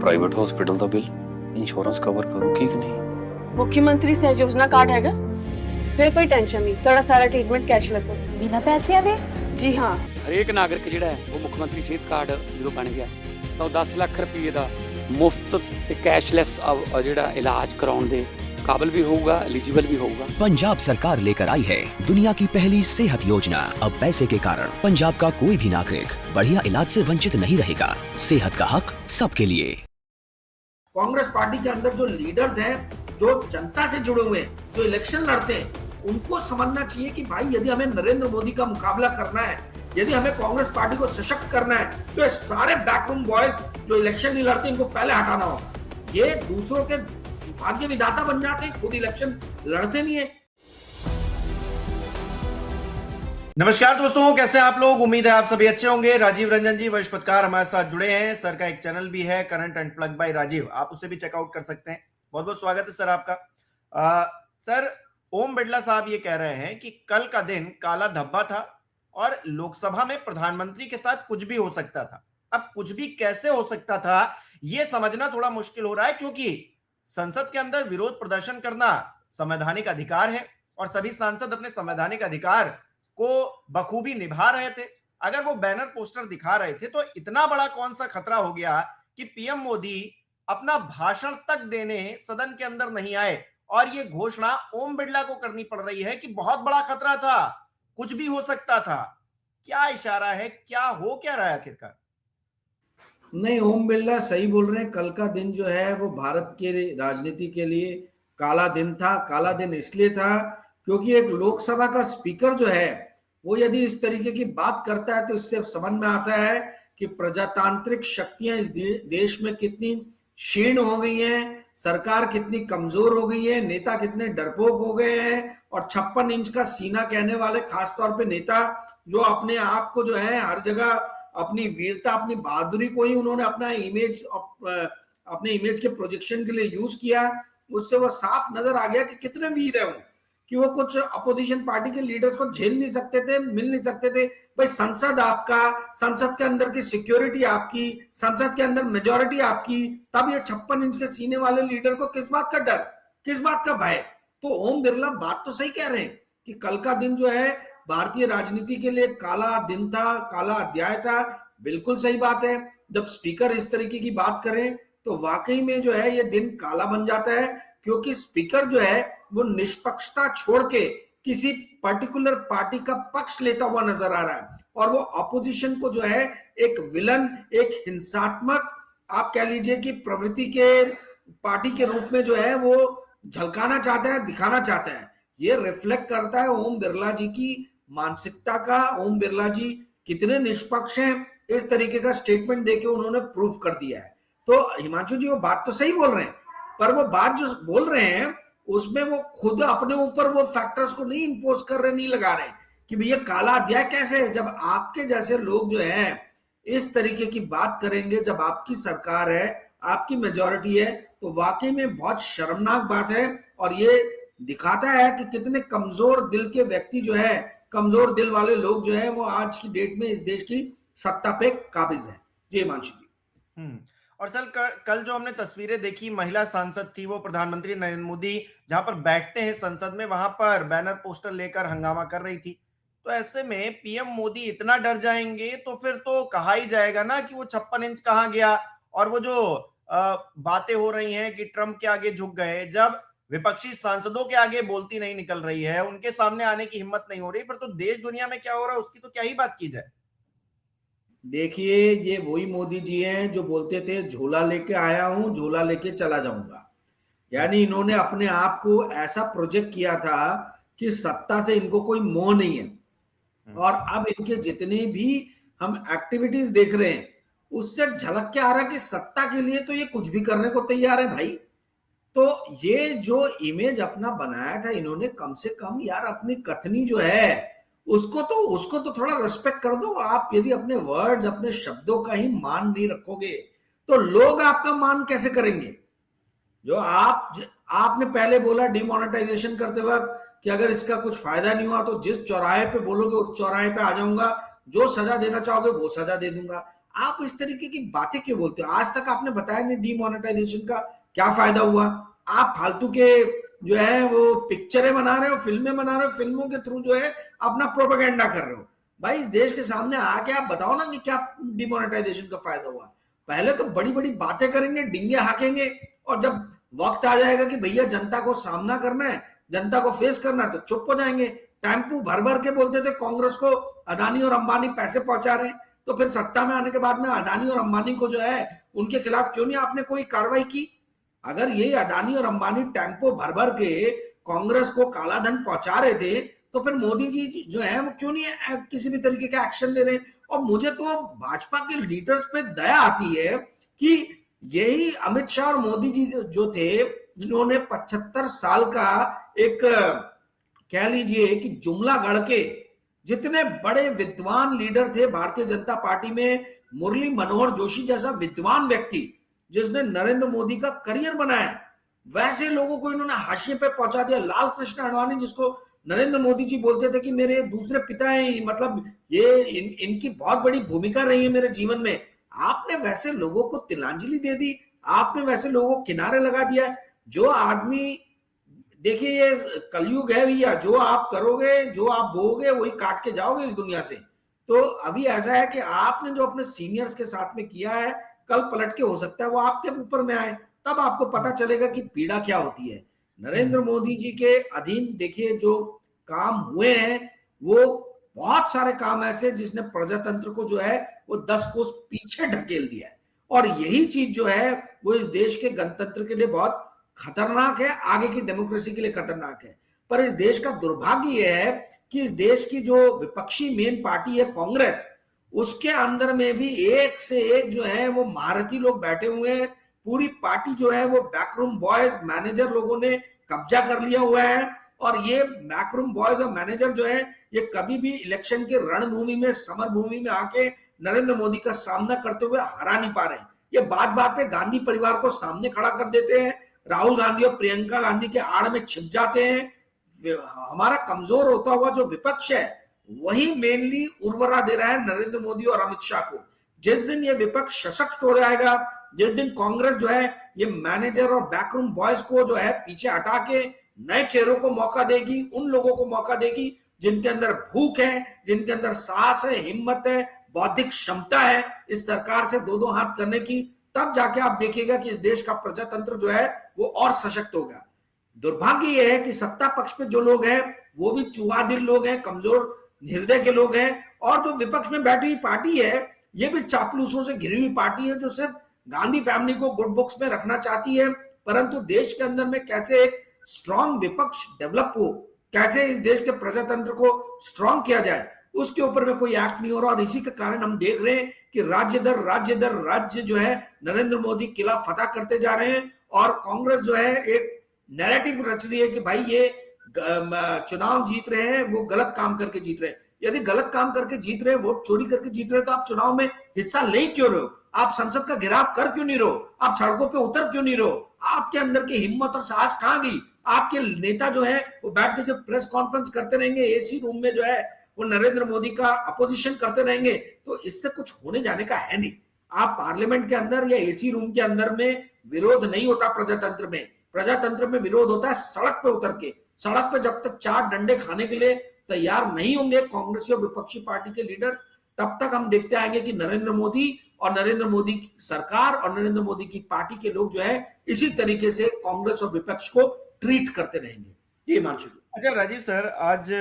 Private hospital ਦਾ bill insurance cover ਕਰੂਗੀ ਕਿ ਨਹੀਂ। मुख्यमंत्री सहज योजना कार्ड हैगा, फिर कोई टेंशन नहीं, थोड़ा सारा ट्रीटमेंट कैशलेस है। बिना पैसिਆਂ ਦੇ? जी हाँ, ਹਰੇਕ ਨਾਗਰਿਕ ਜਿਹੜਾ ਹੈ ਉਹ ਮੁੱਖ ਮੰਤਰੀ ਸਿਹਤ ਕਾਰਡ ਜਦੋਂ ਬਣ ਗਿਆ ਤਾਂ ਉਹ 10 ਲੱਖ ਰੁਪਏ ਦਾ ਮੁਫਤ ਤੇ ਕੈਸ਼ਲੈਸ ਜਿਹੜਾ ਇਲਾਜ ਕਰਾਉਣ ਦੇ काबिल भी होगा, एलिजिबल भी होगा। पंजाब सरकार लेकर आई है दुनिया की पहली सेहत योजना। अब पैसे के कारण पंजाब का कोई भी नागरिक बढ़िया इलाज से वंचित नहीं रहेगा। सेहत का हक सबके लिए। कांग्रेस पार्टी के अंदर जो लीडर्स हैं, जो जनता से जुड़े हुए हैं, जो इलेक्शन लड़ते हैं, उनको समझना चाहिए कि भाई यदि हमें नरेंद्र मोदी का मुकाबला करना है, यदि हमें कांग्रेस पार्टी को सशक्त करना है, तो ये सारे बैकरूम बॉयज जो इलेक्शन नहीं लड़ते इनको पहले हटाना होगा। ये दूसरों के भाग्य विधाता बन जाते हैं, खुद इलेक्शन लड़ते नहीं है। नमस्कार दोस्तों, कैसे हैं आप लोग। उम्मीद है आप सभी अच्छे होंगे। राजीव रंजन जी वरिष्ठ पत्रकार हमारे साथ जुड़े हैं। सर का एक चैनल भी है करंट अनप्लग्ड बाय राजीव, आप उसे भी चेकआउट कर सकते हैं। बहुत बहुत स्वागत है सर आपका। सर, ओम बिरला साहब ये कह रहे हैं कि कल का दिन काला धब्बा था और लोकसभा में प्रधानमंत्री के साथ कुछ भी हो सकता था। अब कुछ भी कैसे हो सकता था ये समझना थोड़ा मुश्किल हो रहा है, क्योंकि संसद के अंदर विरोध प्रदर्शन करना संवैधानिक अधिकार है और सभी सांसद अपने संवैधानिक अधिकार को बखूबी निभा रहे थे। अगर वो बैनर पोस्टर दिखा रहे थे तो इतना बड़ा कौन सा खतरा हो गया कि पीएम मोदी अपना भाषण तक देने सदन के अंदर नहीं आए और ये घोषणा ओम बिरला को करनी पड़ रही है कि बहुत बड़ा खतरा था, कुछ भी हो सकता था। क्या इशारा है, क्या हो क्या रहा है आखिरकार? नहीं, ओम बिरला सही बोल रहे हैं। कल का दिन जो है वो भारत के राजनीति के लिए काला दिन था। काला दिन इसलिए था क्योंकि एक लोकसभा का स्पीकर जो है वो यदि इस तरीके की बात करता है तो इससे समझ में आता है कि प्रजातांत्रिक शक्तियां इस देश में कितनी क्षीण हो गई हैं, सरकार कितनी कमजोर हो गई है, नेता कितने डरपोक हो गए हैं। और 56 इंच का सीना कहने वाले खासतौर पे नेता जो अपने आप को जो है हर जगह अपनी वीरता, अपनी बहादुरी को ही उन्होंने अपना इमेज, अपने इमेज के प्रोजेक्शन के लिए यूज किया, उससे वो साफ नजर आ गया कि कितने वीर है वो, कि वो कुछ अपोजिशन पार्टी के लीडर्स को झेल नहीं सकते थे, मिल नहीं सकते थे। भाई संसद आपका, संसद के अंदर की सिक्योरिटी आपकी, संसद के अंदर मेजोरिटी आपकी, तब ये 56 इंच के सीने वाले लीडर को किस बात का डर, किस बात का भय। तो ओम बिरला बात तो सही कह रहे हैं कि कल का दिन जो है भारतीय राजनीति के लिए काला दिन था, काला अध्याय था। बिल्कुल सही बात है। जब स्पीकर इस तरीके की बात करें तो वाकई में जो है ये दिन काला बन जाता है, क्योंकि स्पीकर जो है वो निष्पक्षता छोड़ के किसी पर्टिकुलर पार्टी का पक्ष लेता हुआ नजर आ रहा है और वो अपोजिशन को जो है एक विलन, एक हिंसात्मक, आप कह लीजिए कि प्रवृत्ति के पार्टी के रूप में जो है वो झलकाना चाहता है, दिखाना चाहता है। ये रिफ्लेक्ट करता है ओम बिरला जी की मानसिकता का। ओम बिरला जी कितने निष्पक्ष हैं, इस तरीके का स्टेटमेंट देके उन्होंने प्रूफ कर दिया है। तो हिमांशु जी वो बात तो सही बोल रहे हैं, पर वो बात जो बोल रहे हैं उसमें वो खुद अपने ऊपर वो फैक्टर्स को नहीं इंपोज कर रहे, नहीं लगा रहे कि भैया काला अध्याय कैसे है। जब आपके जैसे लोग जो है इस तरीके की बात करेंगे, जब आपकी सरकार है, आपकी मेजोरिटी है, तो वाकई में बहुत शर्मनाक बात है। और ये दिखाता है कि कितने कमजोर दिल के व्यक्ति जो है, कमजोर दिल वाले लोग जो है वो आज की डेट में इस देश की सत्ता पे काबिज है। जी हिमांशु जी। और सर कल जो हमने तस्वीरें देखी, महिला सांसद थी, वो प्रधानमंत्री नरेंद्र मोदी जहां पर बैठते हैं संसद में, वहां पर बैनर पोस्टर लेकर हंगामा कर रही थी। तो ऐसे में पीएम मोदी इतना डर जाएंगे तो फिर तो कहा ही जाएगा ना कि वो 56 इंच कहां गया। और वो जो बातें हो रही हैं कि ट्रंप के आगे झुक गए, जब विपक्षी सांसदों के आगे बोलती नहीं निकल रही है, उनके सामने आने की हिम्मत नहीं हो रही, पर तो देश दुनिया में क्या हो रहा है उसकी तो क्या ही बात की जाए। देखिए, ये वही मोदी जी हैं जो बोलते थे झोला लेके आया हूं, झोला लेके चला जाऊंगा। यानी इन्होंने अपने आप को ऐसा प्रोजेक्ट किया था कि सत्ता से इनको कोई मोह नहीं है। और अब इनके जितने भी हम एक्टिविटीज देख रहे हैं उससे झलक के आ रहा है कि सत्ता के लिए तो ये कुछ भी करने को तैयार है भाई। तो ये जो इमेज अपना बनाया था इन्होंने, कम से कम यार अपनी कथनी जो है उसको तो थोड़ा रिस्पेक्ट कर दो। आप यदि अपने वर्ड्स, अपने शब्दों का ही मान नहीं रखोगे तो लोग आपका मान कैसे करेंगे। जो आपने पहले बोला डिमोनेटाइजेशन करते वक्त कि अगर इसका कुछ फायदा नहीं हुआ तो जिस चौराहे पे बोलोगे उस चौराहे पे आ जाऊंगा, जो सजा देना चाहोगे वो सजा दे दूंगा। आप इस तरीके की बातें क्यों बोलते हो? आज तक आपने बताया नहीं डीमोनेटाइजेशन का क्या फायदा हुआ। आप फालतू के जो है वो पिक्चरें बना रहे हो, फिल्में बना रहे हो, फिल्मों के थ्रू जो है अपना प्रोपेगेंडा कर रहे हो। भाई देश के सामने आके आप बताओ ना कि क्या डिमोनेटाइजेशन का फायदा हुआ। पहले तो बड़ी बड़ी बातें करेंगे, डिंगे हाकेंगे, और जब वक्त आ जाएगा कि भैया जनता को सामना करना है, जनता को फेस करना है, तो चुप हो जाएंगे। टेम्पू भर भर के बोलते थे कांग्रेस को अदानी और अंबानी पैसे पहुंचा रहे हैं, तो फिर सत्ता में आने के बाद में अदानी और अंबानी को जो है उनके खिलाफ क्यों नहीं आपने कोई कार्रवाई की? अगर ये अदानी और अंबानी टेम्पो भर भर के कांग्रेस को काला धन पहुंचा रहे थे, तो फिर मोदी जी जो है वो क्यों नहीं किसी भी तरीके का एक्शन ले रहे? और मुझे तो भाजपा के लीडर्स पे दया आती है कि यही अमित शाह और मोदी जी जो थे, इन्होंने 75 साल का एक कह लीजिए कि जुमला गढ़ के, जितने बड़े विद्वान लीडर थे भारतीय जनता पार्टी में, मुरली मनोहर जोशी जैसा विद्वान व्यक्ति जिसने नरेंद्र मोदी का करियर बनाया, वैसे लोगों को इन्होंने हाशिए पे पहुंचा दिया। लाल कृष्ण आडवाणी जिसको नरेंद्र मोदी जी बोलते थे कि मेरे दूसरे पिता हैं, मतलब ये इनकी बहुत बड़ी भूमिका रही है मेरे जीवन में, आपने वैसे लोगों को तिलांजलि दे दी, आपने वैसे लोगों को किनारे लगा दिया। जो आदमी, देखिए ये कलयुग है भैया, जो आप करोगे, जो आप बोओगे, वही काट के जाओगे इस दुनिया से। तो अभी ऐसा है कि आपने जो अपने सीनियर्स के साथ में किया है, कल पलट के हो सकता है वो आपके ऊपर में आए, तब आपको पता चलेगा कि पीड़ा क्या होती है। नरेंद्र मोदी जी के अधीन देखिए जो काम हुए हैं, वो बहुत सारे काम ऐसे जिसने प्रजातंत्र को जो है वो 10 कोस पीछे ढकेल दिया है, और यही चीज जो है वो इस देश के गणतंत्र के लिए बहुत खतरनाक है, आगे की डेमोक्रेसी के लिए खतरनाक है। पर इस देश का दुर्भाग्य यह है कि इस देश की जो विपक्षी मेन पार्टी है कांग्रेस, उसके अंदर में भी एक से एक जो है वो महारथी लोग बैठे हुए हैं। पूरी पार्टी जो है वो बैकरूम बॉयज, मैनेजर लोगों ने कब्जा कर लिया हुआ है, और ये बैकरूम बॉयज और मैनेजर जो है ये कभी भी इलेक्शन के रणभूमि में, समर भूमि में आके नरेंद्र मोदी का सामना करते हुए हरा नहीं पा रहे हैं। ये बात बात पे गांधी परिवार को सामने खड़ा कर देते हैं, राहुल गांधी और प्रियंका गांधी के आड़ में छिप जाते हैं। हमारा कमजोर होता हुआ जो विपक्ष है वही मेनली उर्वरा दे रहा है नरेंद्र मोदी और अमित शाह को। जिस दिन ये विपक्ष सशक्त हो जाएगा, जिस दिन कांग्रेस जो है ये मैनेजर और बैकरूम बॉयज को जो है पीछे हटा के नए चेहरों को मौका देगी, उन लोगों को मौका देगी जिनके अंदर भूख है, जिनके अंदर साहस है, हिम्मत है, बौद्धिक क्षमता है इस सरकार से दो दो हाथ करने की, तब जाके आप देखिएगा कि इस देश का प्रजातंत्र जो है वो और सशक्त होगा। दुर्भाग्य यह है कि सत्ता पक्ष पे जो लोग हैं वो भी चूहा दिल लोग हैं, कमजोर हृदय के लोग हैं, और जो विपक्ष में बैठी हुई पार्टी है ये भी चापलूसों से घिरी हुई पार्टी है, जो सिर्फ गांधी फैमिली को गुड बुक्स में रखना चाहती है। परंतु देश के अंदर में कैसे एक स्ट्रांग विपक्ष डेवलप हो, कैसे इस देश के प्रजातंत्र को स्ट्रांग किया जाए, उसके ऊपर में कोई एक्ट नहीं हो रहा। और इसी के कारण हम देख रहे हैं कि राज्य दर राज्य जो है नरेंद्र मोदी किला फतह करते जा रहे हैं, और कांग्रेस जो है एक नैरेटिव रच रही है कि भाई ये चुनाव जीत रहे हैं, वो गलत काम करके जीत रहे हैं। यदि गलत काम करके जीत रहे हैं, वोट चोरी करके जीत रहे हैं, तो आप चुनाव में हिस्सा ले क्यों रहे हो? आप संसद का घेराव कर क्यों नहीं रहो? आप सड़कों पे उतर क्यों नहीं रहो? आपके अंदर की हिम्मत और साहस कहां गई? आपके नेता जो है वो बैठ के सिर्फ प्रेस कॉन्फ्रेंस करते रहेंगे, एसी रूम में जो है वो नरेंद्र मोदी का अपोजिशन करते रहेंगे, तो इससे कुछ होने जाने का है नहीं। आप पार्लियामेंट के अंदर या एसी रूम के अंदर में विरोध नहीं होता प्रजातंत्र में। प्रजातंत्र में विरोध होता है सड़क पे उतर के। सड़क पे जब तक चार डंडे खाने के लिए तैयार नहीं होंगे कांग्रेस और विपक्षी पार्टी के लीडर्स, तब तक हम देखते आएंगे कि नरेंद्र मोदी और नरेंद्र मोदी की सरकार और नरेंद्र मोदी की पार्टी के लोग जो है इसी तरीके से कांग्रेस और विपक्ष को ट्रीट करते रहेंगे। ये मान चुके। अच्छा राजीव सर, आज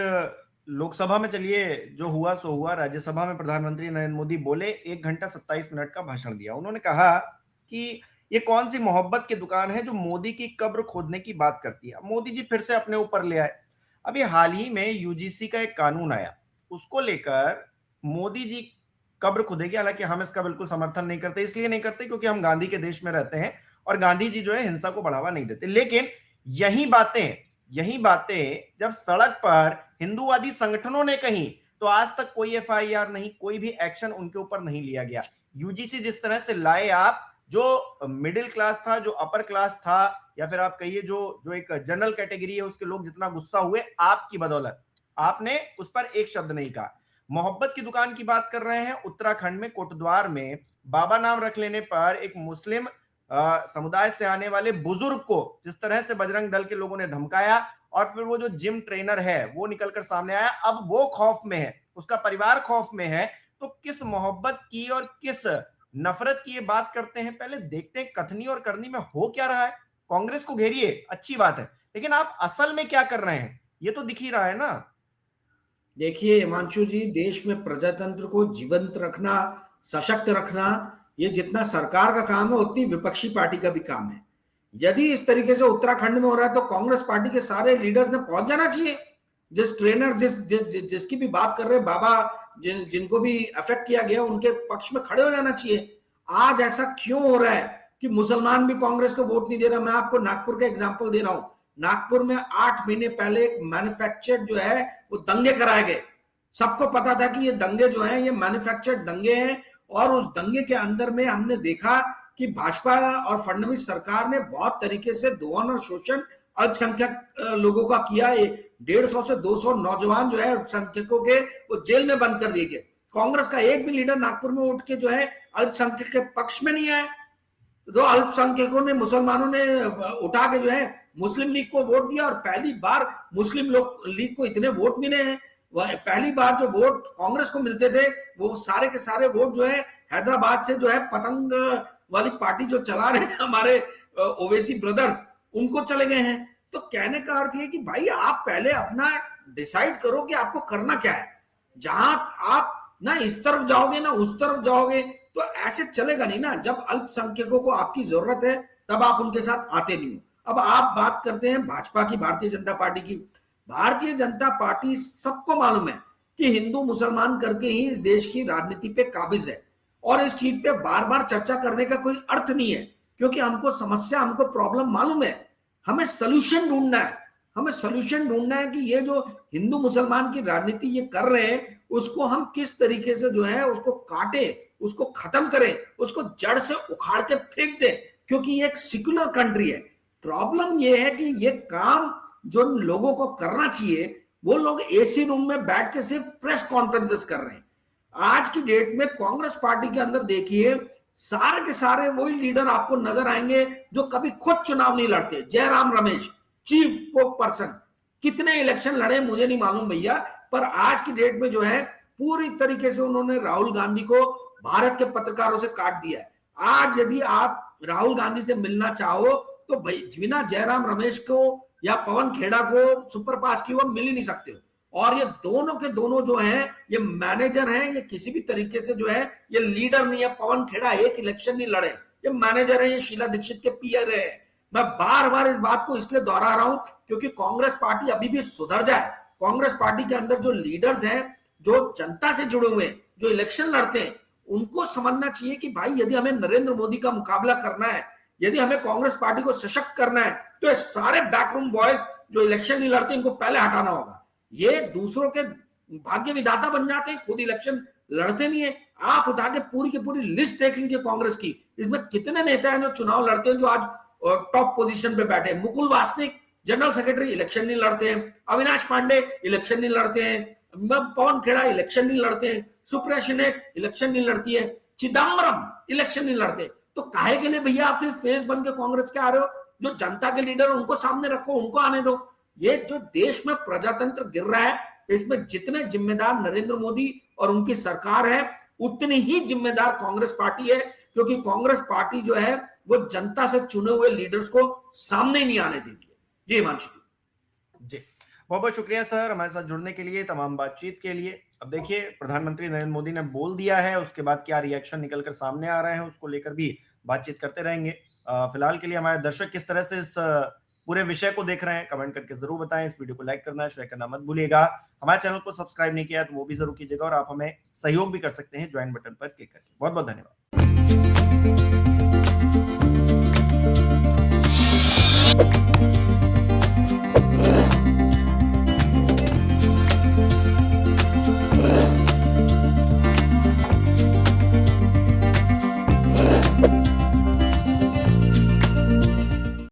लोकसभा में चलिए जो हुआ सो हुआ, राज्यसभा में प्रधानमंत्री नरेंद्र मोदी बोले, 1 घंटा 27 मिनट का भाषण दिया। उन्होंने कहा कि ये कौन सी मोहब्बत की दुकान है जो मोदी की कब्र खोदने की बात करती है। मोदी जी फिर से अपने ऊपर ले आए। अभी हाल ही में यूजीसी का एक कानून आया, उसको लेकर मोदी जी कब्र खुदेगी। हालांकि हम इसका बिल्कुल समर्थन नहीं करते, इसलिए नहीं करते क्योंकि हम गांधी के देश में रहते हैं और गांधी जी जो है हिंसा को बढ़ावा नहीं देते। लेकिन यही बातें जब सड़क पर हिंदूवादी संगठनों ने कही तो आज तक कोई एफआईआर नहीं, कोई भी एक्शन उनके ऊपर नहीं लिया गया। यूजीसी जिस तरह से लाए, आप जो मिडिल क्लास था, जो अपर क्लास था, या फिर आप कहिए जो एक जनरल कैटेगरी है उसके लोग जितना गुस्सा हुए आपकी बदौलत, आपने उस पर एक शब्द नहीं कहा। मोहब्बत की दुकान की बात कर रहे हैं। उत्तराखंड में कोटद्वार में बाबा नाम रख लेने पर एक मुस्लिम समुदाय से आने वाले बुजुर्ग को जिस तरह से बजरंग दल के लोगों ने धमकाया, और फिर वो जो जिम ट्रेनर है वो निकलकर सामने आया, अब वो खौफ में है, उसका परिवार खौफ में है। तो किस मोहब्बत की और किस नफरत की ये बात करते हैं, पहले देखते हैं कथनी और करनी में हो क्या रहा है। कांग्रेस को घेरिए, अच्छी बात है, लेकिन आप असल में क्या कर रहे हैं ये तो दिख ही रहा है ना। देखिए हिमांशु जी, देश में प्रजातंत्र को जीवंत रखना, सशक्त रखना, ये जितना सरकार का काम है उतनी विपक्षी पार्टी का भी काम है। यदि इस तरीके से उत्तराखंड में हो रहा है तो कांग्रेस पार्टी के सारे लीडर्स ने पहुंच जाना चाहिए। जिस ट्रेनर जिसकी भी बात कर रहे हैं, बाबा जिनको भी अफेक्ट किया गया, उनके पक्ष में खड़े हो जाना चाहिए। आज ऐसा क्यों हो रहा है कि मुसलमान भी कांग्रेस को वोट नहीं दे रहा? मैं आपको नागपुर का एग्जांपल दे रहा हूं। नागपुर में 8 महीने पहले एक मैन्युफैक्चर्ड जो है वो दंगे कराए गए। सबको पता था कि ये दंगे जो हैं ये मैन्युफैक्चर्ड दंगे हैं, और उस दंगे के अंदर में हमने देखा कि भाजपा और फडणवीस सरकार ने बहुत तरीके से दोहन और शोषण अल्पसंख्यक लोगों का किया है। 150 से 200 नौजवान जो है अल्पसंख्यकों के वो जेल में बंद कर दिए गए। कांग्रेस का एक भी लीडर नागपुर में उठ के जो है अल्पसंख्यक के पक्ष में नहीं आया। तो अल्पसंख्यकों ने, मुसलमानों ने उठा के जो है मुस्लिम लीग को वोट दिया, और पहली बार मुस्लिम लीग को इतने वोट मिले हैं। पहली बार जो वोट कांग्रेस को मिलते थे वो सारे के सारे वोट जो है हैदराबाद से जो है पतंग वाली पार्टी जो चला रहे हैं हमारे ओवैसी ब्रदर्स, उनको चले गए हैं। तो कहने का अर्थ ये कि भाई आप पहले अपना डिसाइड करो कि आपको करना क्या है। जहां आप ना इस तरफ जाओगे ना उस तरफ जाओगे तो ऐसे चलेगा नहीं ना। जब अल्पसंख्यकों को आपकी जरूरत है तब आप उनके साथ आते नहीं हो। अब आप बात करते हैं भाजपा की, भारतीय जनता पार्टी की। भारतीय जनता पार्टी, सबको मालूम है कि हिंदू मुसलमान करके ही इस देश की राजनीति पे काबिज है, और इस चीज पे बार बार चर्चा करने का कोई अर्थ नहीं है, क्योंकि हमको समस्या, हमको प्रॉब्लम मालूम है। हमें सोल्यूशन ढूंढना है। हमें सोल्यूशन ढूंढना है कि ये जो हिंदू मुसलमान की राजनीति ये कर रहे हैं उसको हम किस तरीके से जो है उसको काटे, उसको खत्म करें, उसको जड़ से उखाड़ के फेंक दें, क्योंकि ये एक सेक्युलर कंट्री है। प्रॉब्लम ये है कि ये काम जो लोगों को करना चाहिए वो लोग एसी रूम में बैठ के सिर्फ प्रेस कॉन्फ्रेंसेस कर रहे हैं। आज की डेट में कांग्रेस पार्टी के अंदर देखिए सारे के सारे वही लीडर आपको नजर आएंगे जो कभी खुद चुनाव नहीं लड़ते। Jairam Ramesh, chief spoke person, कितने इलेक्शन लड़े मुझे नहीं मालूम भैया, पर आज की डेट में जो है पूरी तरीके से उन्होंने राहुल गांधी को भारत के पत्रकारों से काट दिया है। आज यदि आप राहुल गांधी से मिलना चाहो तो भाई बिना जयराम रमेश को या पवन खेड़ा को सुपर पास की वो मिल ही नहीं सकते हो। और ये दोनों के दोनों जो हैं ये मैनेजर हैं, ये किसी भी तरीके से जो है ये लीडर नहीं है। पवन खेड़ा एक इलेक्शन नहीं लड़े, ये मैनेजर है, ये शीला दीक्षित के पीयर है। मैं बार बार इस बात को इसलिए दोहरा रहा हूं क्योंकि कांग्रेस पार्टी अभी भी सुधर जाए। कांग्रेस पार्टी के अंदर जो लीडर्स हैं, जो जनता से जुड़े हुए हैं, जो इलेक्शन लड़ते हैं, उनको समझना चाहिए कि भाई यदि हमें नरेंद्र मोदी का मुकाबला करना है, यदि हमें कांग्रेस पार्टी को सशक्त करना है, तो ये सारे बैकरूम बॉयज जो इलेक्शन नहीं लड़ते इनको पहले हटाना होगा। ये दूसरों के भाग्य विधाता बन जाते हैं, खुद इलेक्शन लड़ते नहीं है। आप उठा के पूरी की पूरी लिस्ट देख लीजिए कांग्रेस की, इसमें कितने नेता हैं जो चुनाव लड़ते हैं, जो आज टॉप पोजीशन पे बैठे हैं। Mukul Wasnik general secretary, election नहीं लड़ते हैं। अविनाश पांडे इलेक्शन नहीं लड़ते हैं। पवन खेड़ा इलेक्शन नहीं लड़ते हैं। सुप्रिया सुले इलेक्शन नहीं लड़ती है। चिदम्बरम इलेक्शन नहीं लड़ते। तो काहे के लिए भैया आप फिर फेस बन के कांग्रेस के आ रहे हो? जो जनता के लीडर उनको सामने रखो, उनको आने दो। ये जो देश में प्रजातंत्र गिर रहा है, इसमें जितने जिम्मेदार नरेंद्र मोदी और उनकी सरकार है, उतनी ही जिम्मेदार कांग्रेस पार्टी है, क्योंकि कांग्रेस पार्टी जो है वो जनता से चुने हुए लीडर्स को सामने नहीं आने देती है। जी हिमांशु जी, बहुत बहुत शुक्रिया सर हमारे साथ जुड़ने के लिए, तमाम बातचीत के लिए। अब देखिए प्रधानमंत्री नरेंद्र मोदी ने बोल दिया है, उसके बाद क्या रिएक्शन निकलकर सामने आ रहे हैं उसको लेकर भी बातचीत करते रहेंगे। फिलहाल के लिए हमारे दर्शक किस तरह से इस पूरे विषय को देख रहे हैं कमेंट करके जरूर बताएं। इस वीडियो को लाइक करना, शेयर करना मत भूलिएगा। हमारे चैनल को सब्सक्राइब नहीं किया तो वो भी जरूर कीजिएगा, और आप हमें सहयोग भी कर सकते हैं ज्वाइन बटन पर क्लिक करके। बहुत बहुत धन्यवाद।